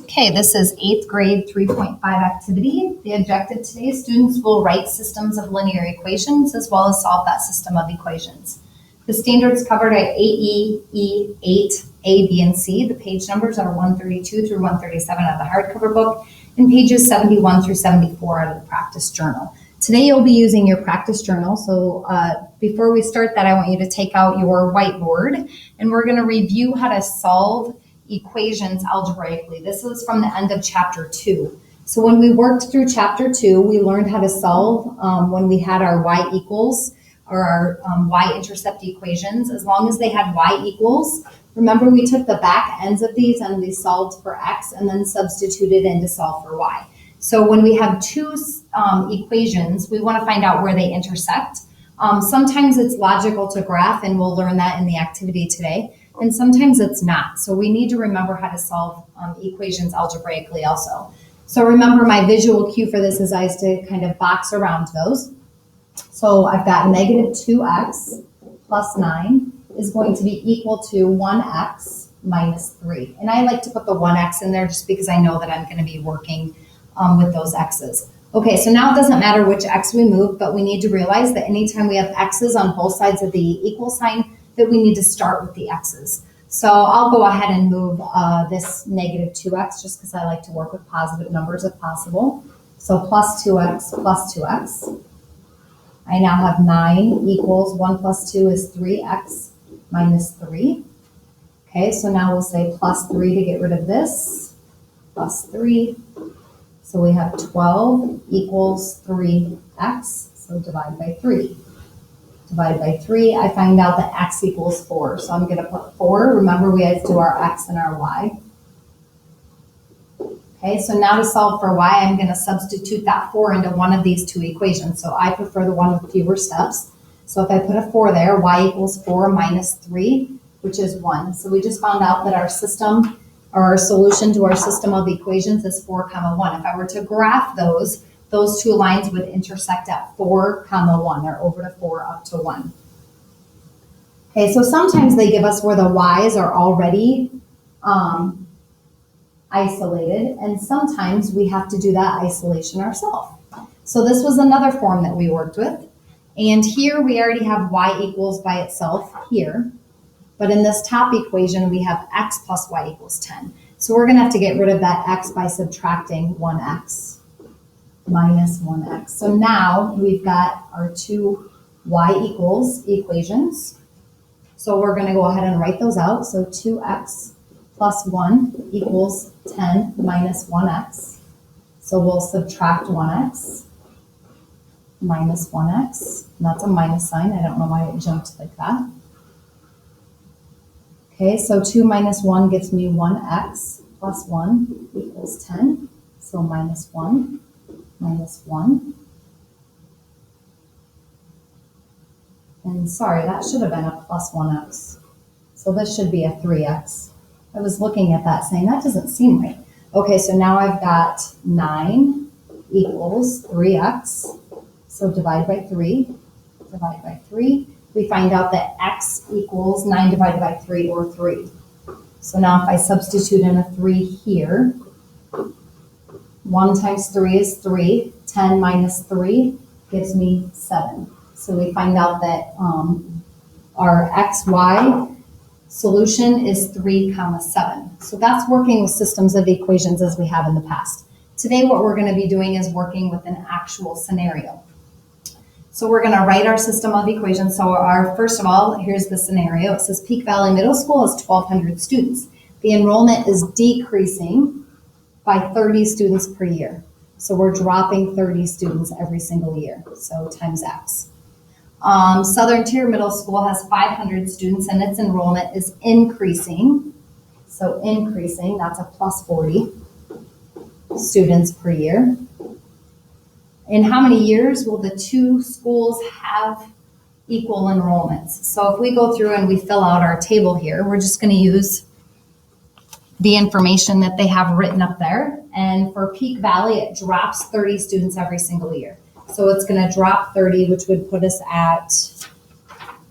Okay, this is 8th grade 3.5 activity. The objective today, students will write systems of linear equations as well as solve that system of equations. The standards covered are AE, E8, A, B, and C. The page numbers are 132 through 137 out of the hardcover book and pages 71 through 74 out of the practice journal. Today you'll be using your practice journal. So before we start that, I want you to take out your whiteboard and we're going to review how to solve equations algebraically. This is from the end of chapter 2. So when we worked through chapter 2, we learned how to solve when we had our y equals or our y-intercept equations. As long as they had y equals, remember we took the back ends of these and we solved for x and then substituted in to solve for y. So when we have two equations, we want to find out where they intersect. Sometimes it's logical to graph, and we'll learn that in the activity today. And sometimes it's not. So we need to remember how to solve equations algebraically also. So remember, my visual cue for this is I used to kind of box around those. So I've got negative 2x plus 9 is going to be equal to 1x minus 3. And I like to put the 1x in there just because I know that I'm going to be working with those x's. Okay, so now it doesn't matter which x we move, but we need to realize that anytime we have x's on both sides of the equal sign, that we need to start with the x's. So I'll go ahead and move this negative 2x just because I like to work with positive numbers if possible. So plus 2x. I now have 9 equals 1 plus 2 is 3x minus 3. Okay, so now we'll say plus 3 to get rid of this, plus 3. So we have 12 equals 3x, so divide by 3. Divide by 3, I find out that x equals 4. So I'm going to put 4. Remember, we had to do our x and our y. Okay, so now to solve for y, I'm going to substitute that 4 into one of these two equations. So I prefer the one with fewer steps. So if I put a 4 there, y equals 4 minus 3, which is 1. So we just found out that our system, or our solution to our system of equations is 4, 1. If I were to graph those two lines would intersect at 4, 1, or over to 4 up to 1. Okay, so sometimes they give us where the y's are already isolated, and sometimes we have to do that isolation ourselves. So this was another form that we worked with. And here we already have y equals by itself here. But in this top equation, we have x plus y equals 10. So we're going to have to get rid of that x by subtracting 1x. Minus 1x. So now we've got our two y equals equations. So we're going to go ahead and write those out. So 2x plus 1 equals 10 minus 1x. So we'll subtract 1x minus 1x. And that's a minus sign. I don't know why it jumped like that. Okay, so 2 minus 1 gives me 1x plus 1 equals 10. So minus 1. Minus 1. And sorry, that should have been a plus 1x. So this should be a 3x. I was looking at that saying, that doesn't seem right. Okay, so now I've got 9 equals 3x. So divide by 3. Divide by 3. We find out that x equals 9 divided by 3, or 3. So now if I substitute in a 3 here, 1 times 3 is 3. 10 minus 3 gives me 7. So we find out that our xy solution is 3, 7. So that's working with systems of equations as we have in the past. Today what we're going to be doing is working with an actual scenario. So we're going to write our system of equations. So first of all, here's the scenario. It says Peak Valley Middle School has 1,200 students. The enrollment is decreasing by 30 students per year. So we're dropping 30 students every single year, so times x. Southern Tier Middle School has 500 students and its enrollment is increasing. So increasing, that's a plus 40 students per year. In how many years will the two schools have equal enrollments? So if we go through and we fill out our table here, we're just going to use the information that they have written up there. And for Peak Valley, it drops 30 students every single year. So it's going to drop 30, which would put us at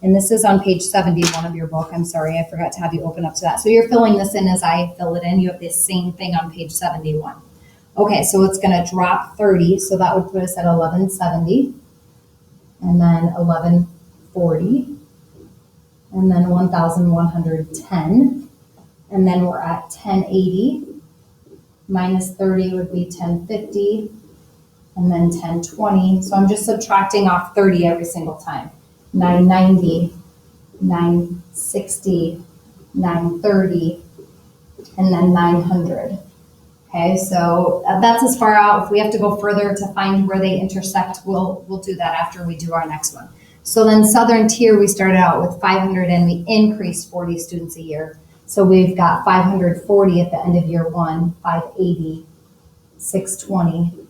And this is on page 71 of your book. I'm sorry, I forgot to have you open up to that. So you're filling this in as I fill it in. You have the same thing on page 71. Okay, so it's going to drop 30. So that would put us at 1170. And then 1140. And then 1110. And then we're at 1080. Minus 30 would be 1050. And then 1020. So I'm just subtracting off 30 every single time. 990, 960, 930, and then 900. Okay, so that's as far out. If we have to go further to find where they intersect, we'll do that after we do our next one. So then Southern Tier, we started out with 500 and we increased 40 students a year. So we've got 540 at the end of year one, 580, 620,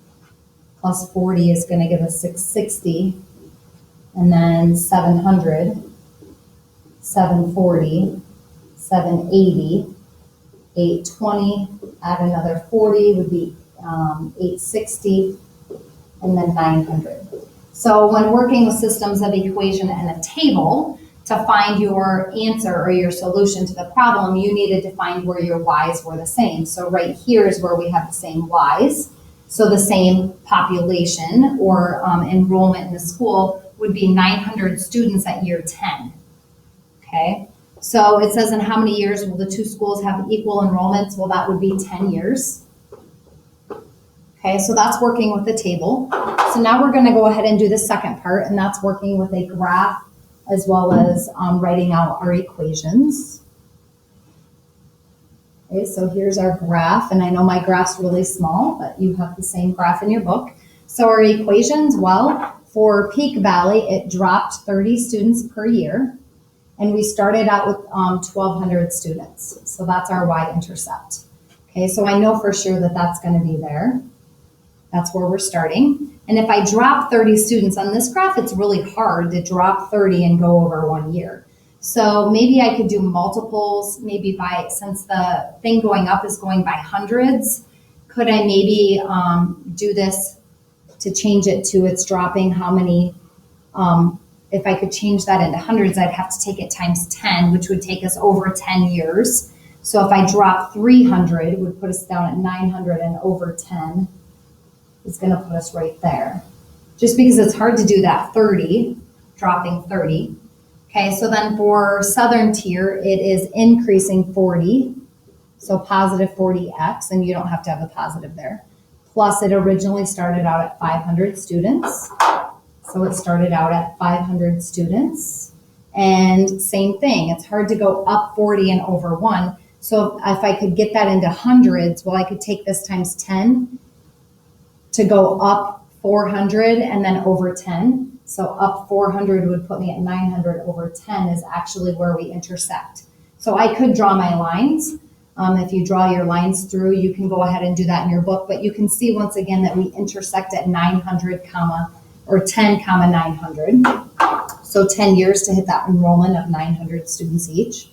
plus 40 is going to give us 660. And then 700, 740, 780, 820, add another 40 would be 860, and then 900. So when working with systems of equation and a table, to find your answer or your solution to the problem, you needed to find where your y's were the same. So right here is where we have the same y's. So the same population or enrollment in the school would be 900 students at year 10, okay? So it says in how many years will the two schools have equal enrollments? Well, that would be 10 years. Okay, so that's working with the table. So now we're gonna go ahead and do the second part, and that's working with a graph as well as writing out our equations. Okay, so here's our graph, and I know my graph's really small, but you have the same graph in your book. So our equations, well, for Peak Valley, it dropped 30 students per year, and we started out with 1,200 students. So that's our y-intercept. Okay, so I know for sure that that's going to be there. That's where we're starting. And if I drop 30 students on this graph, it's really hard to drop 30 and go over 1 year. So maybe I could do multiples, maybe by, since the thing going up is going by hundreds, could I maybe do this to change it to it's dropping how many, if I could change that into hundreds, I'd have to take it times 10, which would take us over 10 years. So if I drop 300, it would put us down at 900, and over 10 is going to put us right there. Just because it's hard to do that 30, dropping 30. Okay, so then for Southern Tier, it is increasing 40. So positive 40x, and you don't have to have a positive there. Plus it originally started out at 500 students. So it started out at 500 students. And same thing, it's hard to go up 40 and over 1. So if I could get that into hundreds, well, I could take this times 10 to go up 400 and then over 10. So up 400 would put me at 900, over 10 is actually where we intersect. So I could draw my lines. If you draw your lines through, you can go ahead and do that in your book, but you can see once again that we intersect at 900 comma, or 10 comma 900. So 10 years to hit that enrollment of 900 students each.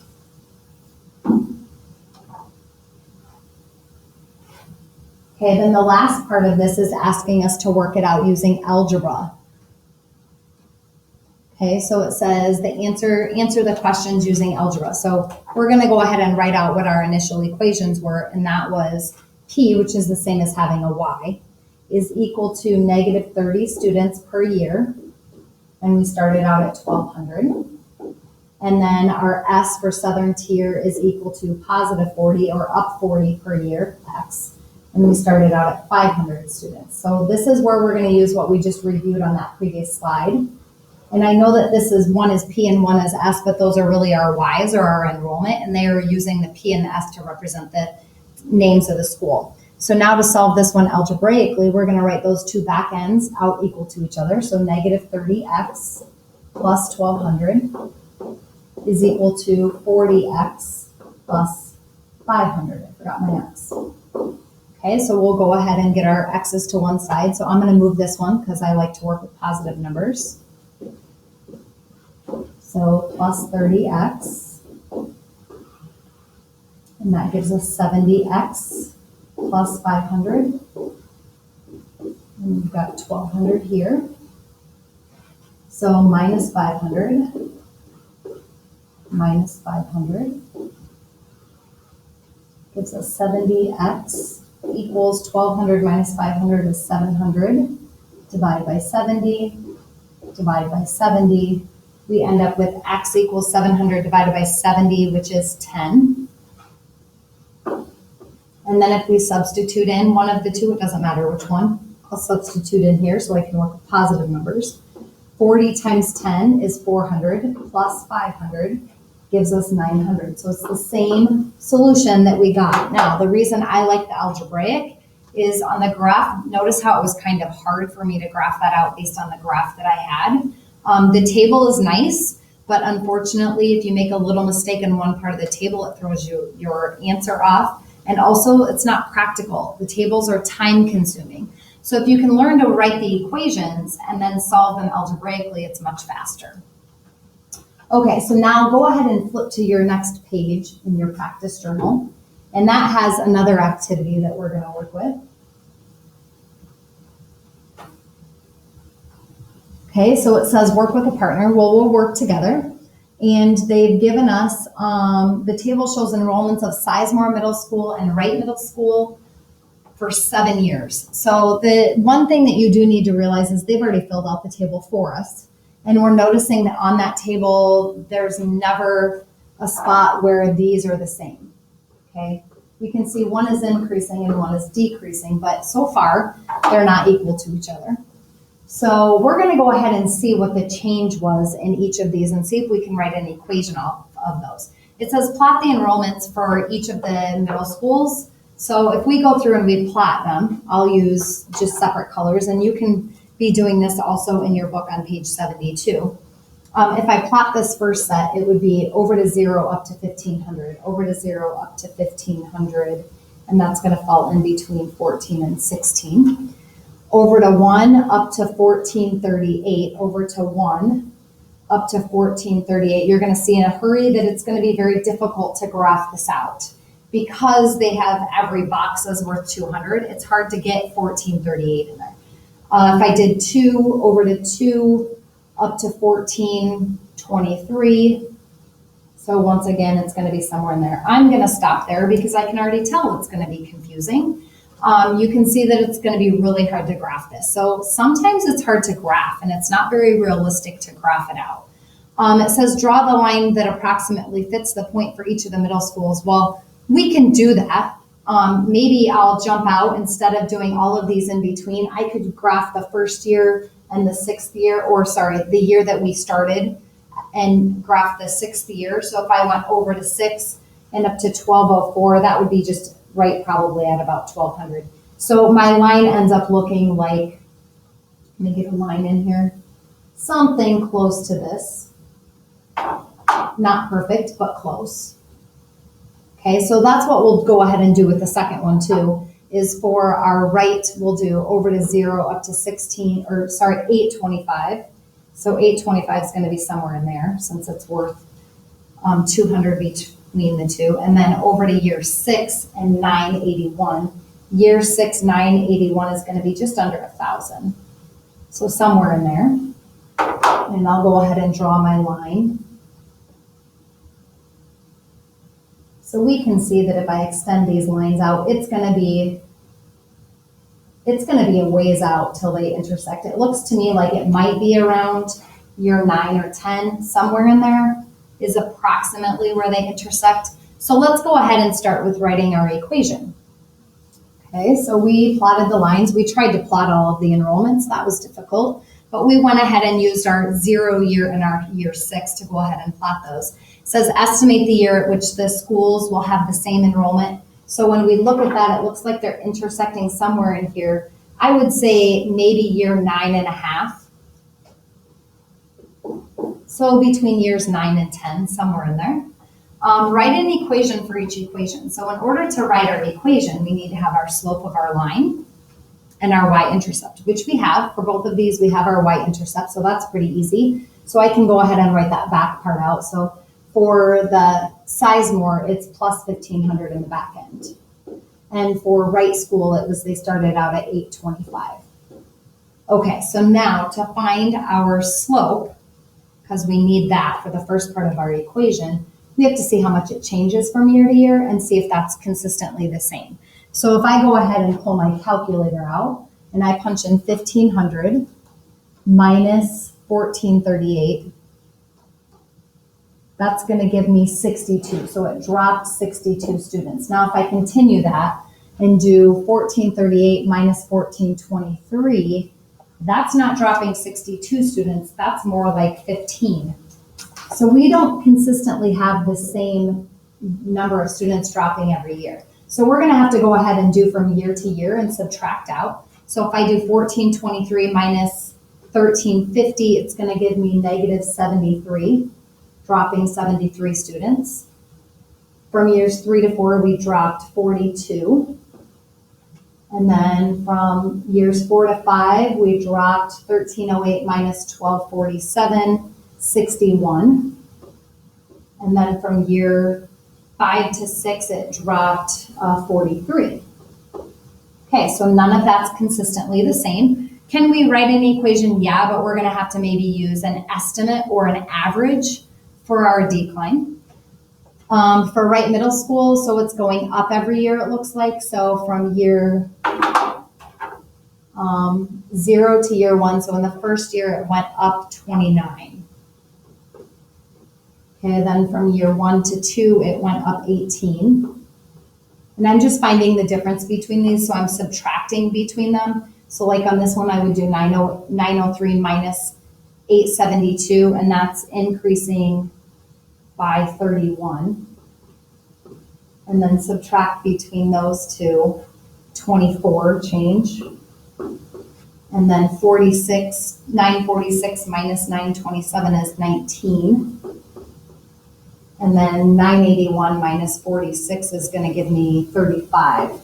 Okay, then the last part of this is asking us to work it out using algebra. Okay, so it says the answer the questions using algebra. So we're going to go ahead and write out what our initial equations were, and that was P, which is the same as having a Y, is equal to negative 30 students per year, and we started out at 1,200. And then our S for Southern Tier is equal to positive 40 or up 40 per year, X, and we started out at 500 students. So this is where we're going to use what we just reviewed on that previous slide. And I know that this is one is P and one is S, but those are really our Y's or our enrollment, and they are using the P and the S to represent the names of the school. So now to solve this one algebraically, we're going to write those two back ends out equal to each other. So negative 30x plus 1,200 is equal to 40x plus 500. I forgot my x. Okay, so we'll go ahead and get our x's to one side. So I'm going to move this one because I like to work with positive numbers. So plus 30x, and that gives us 70x plus 500, and we've got 1,200 here. So minus 500, minus 500 gives us 70x equals 1200 minus 500 is 700. Divide by 70, divide by 70. We end up with x equals 700 divided by 70, which is 10. And then if we substitute in one of the two, it doesn't matter which one, I'll substitute in here so I can work with positive numbers. 40 times 10 is 400 plus 500 gives us 900. So it's the same solution that we got. Now, the reason I like the algebraic is on the graph, notice how it was kind of hard for me to graph that out based on the graph that I had. The table is nice, but unfortunately, if you make a little mistake in one part of the table, it throws your answer off. And also, it's not practical. The tables are time consuming. So if you can learn to write the equations and then solve them algebraically, it's much faster. Okay, so now go ahead and flip to your next page in your practice journal. And that has another activity that we're going to work with. Okay, so it says work with a partner. Well, we'll work together. And they've given us, the table shows enrollments of Sizemore Middle School and Wright Middle School for 7 years. So the one thing that you do need to realize is they've already filled out the table for us. And we're noticing that on that table, there's never a spot where these are the same. Okay, we can see one is increasing and one is decreasing, but so far they're not equal to each other. So we're going to go ahead and see what the change was in each of these and see if we can write an equation off of those. It says plot the enrollments for each of the middle schools. So if we go through and we plot them, I'll use just separate colors, and you can be doing this also in your book on page 72. If I plot this first set, it would be over to 0 up to 1500, over to 0 up to 1500, and that's going to fall in between 14 and 16. Over to 1 up to 1438, over to 1 up to 1438. You're going to see in a hurry that it's going to be very difficult to graph this out. Because they have every box is worth 200, it's hard to get 1438 in there. If I did 2 over to 2 up to 1423, so once again, it's going to be somewhere in there. I'm going to stop there because I can already tell it's going to be confusing. You can see that it's going to be really hard to graph this. So sometimes it's hard to graph, and it's not very realistic to graph it out. It says draw the line that approximately fits the point for each of the middle schools. Well, we can do that. Maybe I'll jump out instead of doing all of these in between. I could graph the first year and the 6th year, or sorry, the year that we started, and graph the 6th year. So if I went over to 6 and up to 1204, that would be just right probably at about 1200. So my line ends up looking like, let me get a line in here, something close to this. Not perfect, but close. Okay, so that's what we'll go ahead and do with the second one too, is for our right, we'll do over to 0 up to 825. So 825 is going to be somewhere in there since it's worth 200 between the two. And then over to year 6 and 981. Year 6, 981 is going to be just under 1,000. So somewhere in there. And I'll go ahead and draw my line. So we can see that if I extend these lines out, it's going to be a ways out till they intersect. It looks to me like it might be around year 9 or 10, somewhere in there is approximately where they intersect. So let's go ahead and start with writing our equation. Okay, so we plotted the lines. We tried to plot all of the enrollments. That was difficult, but we went ahead and used our 0 year and our year 6 to go ahead and plot those. It says estimate the year at which the schools will have the same enrollment. So when we look at that, it looks like they're intersecting somewhere in here. I would say maybe year 9.5. So between years 9 and 10, somewhere in there. Write an equation for each equation. So in order to write our equation, we need to have our slope of our line and our y-intercept, which we have. For both of these, we have our y-intercept, so that's pretty easy. So I can go ahead and write that back part out. So for the Sizemore, it's plus 1,500 in the back end. And for Wright School, they started out at 825. Okay, so now to find our slope, because we need that for the first part of our equation. We have to see how much it changes from year to year and see if that's consistently the same. So if I go ahead and pull my calculator out and I punch in 1,500 minus 1,438, that's going to give me 62. So it dropped 62 students. Now, if I continue that and do 1,438 minus 1,423, that's not dropping 62 students. That's more like 15. So we don't consistently have the same number of students dropping every year. So we're going to have to go ahead and do from year to year and subtract out. So if I do 1,423 minus 1,350, it's going to give me negative 73. Dropping 73 students. From years 3 to 4, we dropped 42. And then from years 4 to 5, we dropped 1,308 minus 1,247, 61. And then from year 5 to 6, it dropped 43. Okay, so none of that's consistently the same. Can we write an equation? Yeah, but we're going to have to maybe use an estimate or an average for our decline. For Wright Middle School, so it's going up every year, it looks like. So from year 0 to year 1, so in the first year it went up 29. Okay, then from year 1 to 2, it went up 18. And I'm just finding the difference between these, so I'm subtracting between them. So like on this one, I would do 903 minus 872, and that's increasing by 31, and then subtract between those two, 24 change, and then 946 minus 927 is 19, and then 981 minus 46 is going to give me 35.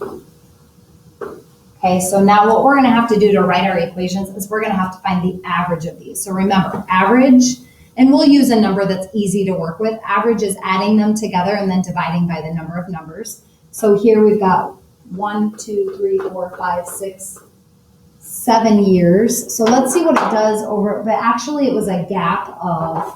Okay, so now what we're going to have to do to write our equations is we're going to have to find the average of these. So remember, average. And we'll use a number that's easy to work with. Average is adding them together and then dividing by the number of numbers. So here we've got 1, 2, 3, 4, 5, 6, 7 years. So let's see what it does over, but actually it was a gap of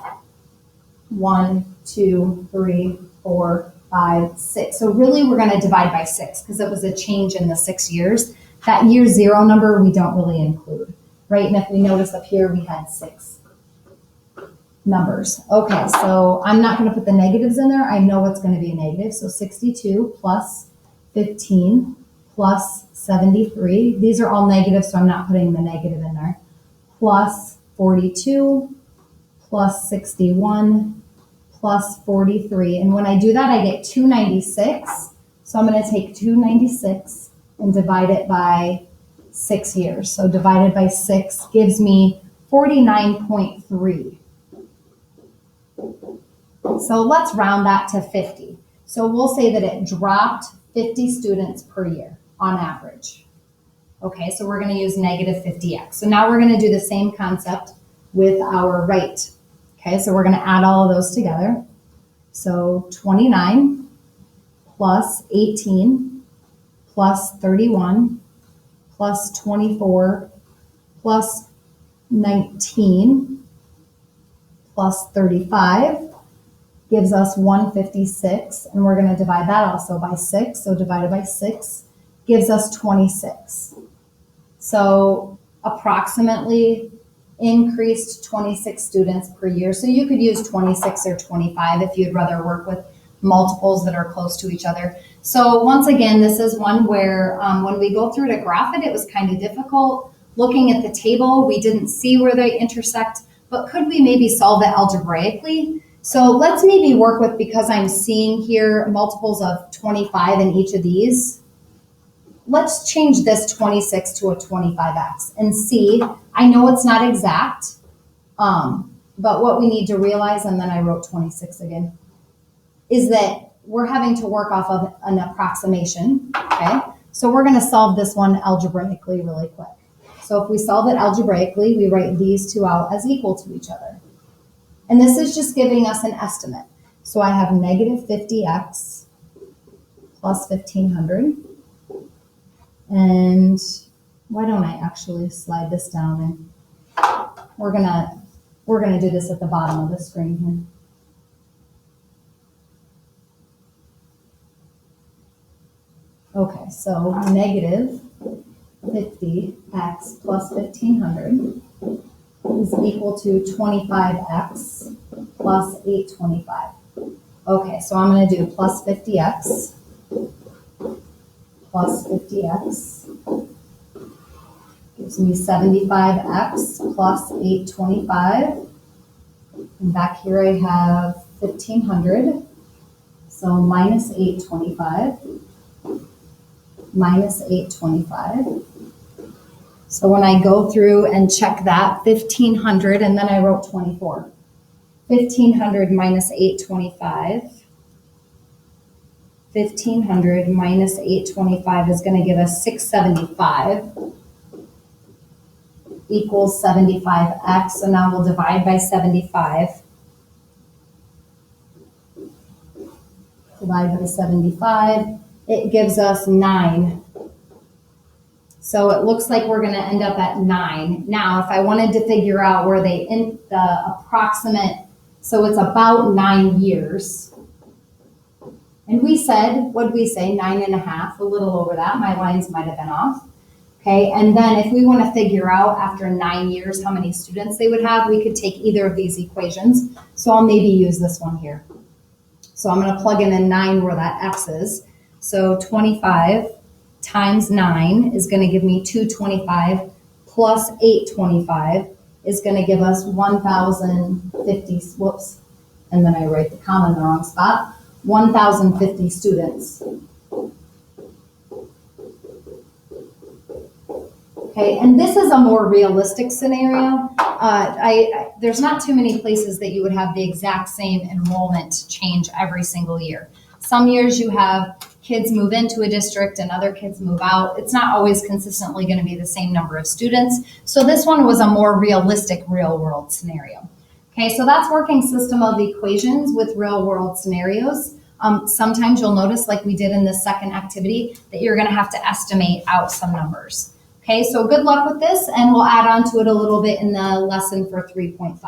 1, 2, 3, 4, 5, 6. So really we're going to divide by 6 because it was a change in the 6 years. That year 0 number we don't really include, right? And if we notice up here we had 6 numbers. Okay, so I'm not going to put the negatives in there. I know it's going to be a negative. So 62 plus 15 plus 73. These are all negative, so I'm not putting the negative in there. Plus 42 plus 61 plus 43. And when I do that, I get 296. So I'm going to take 296 and divide it by 6 years. So divided by 6 gives me 49.3. So let's round that to 50. So we'll say that it dropped 50 students per year on average. Okay, so we're going to use negative 50x. So now we're going to do the same concept with our right. Okay, so we're going to add all of those together. So 29 plus 18 plus 31 plus 24 plus 19 plus 35 gives us 156, and we're going to divide that also by 6. So divided by 6 gives us 26. So approximately increased 26 students per year. So you could use 26 or 25 if you'd rather work with multiples that are close to each other. So once again, this is one where when we go through to graph it was kind of difficult. Looking at the table, we didn't see where they intersect, but could we maybe solve it algebraically? So let's maybe work with, because I'm seeing here multiples of 25 in each of these, let's change this 26 to a 25x and see. I know it's not exact, but what we need to realize, and then I wrote 26 again, is that we're having to work off of an approximation, okay? So we're going to solve this one algebraically really quick. So if we solve it algebraically, we write these two out as equal to each other. And this is just giving us an estimate. So I have negative 50x plus 1,500. And why don't I actually slide this down, and we're going to We're going to do this at the bottom of the screen here. Okay, so negative 50x plus 1500 is equal to 25x plus 825. Okay, so I'm going to do plus 50x plus 50x gives me 75x plus 825. And back here I have 1500. So minus 825 minus 825. So when I go through and check that, 1500, and then I wrote 24. 1500 minus 825. 1500 minus 825 is going to give us 675 equals 75x. So now we'll divide by 75. Divide by 75. It gives us 9. So it looks like we're going to end up at 9. Now, if I wanted to figure out where the approximate, so it's about 9 years. And we said, what did we say? 9.5, a little over that. My lines might have been off. Okay, and then if we want to figure out after 9 years how many students they would have, we could take either of these equations. So I'll maybe use this one here. So I'm going to plug in a 9 where that x is. So 25 times 9 is going to give me 225 plus 825 is going to give us 1,050, whoops, and then I write the comma in the wrong spot, 1,050 students. Okay, and this is a more realistic scenario. There's not too many places that you would have the exact same enrollment change every single year. Some years you have kids move into a district and other kids move out. It's not always consistently going to be the same number of students. So this one was a more realistic real world scenario. Okay, so that's working system of equations with real world scenarios. Sometimes you'll notice, like we did in this second activity, that you're going to have to estimate out some numbers. Okay, so good luck with this, and we'll add on to it a little bit in the lesson for 3.5.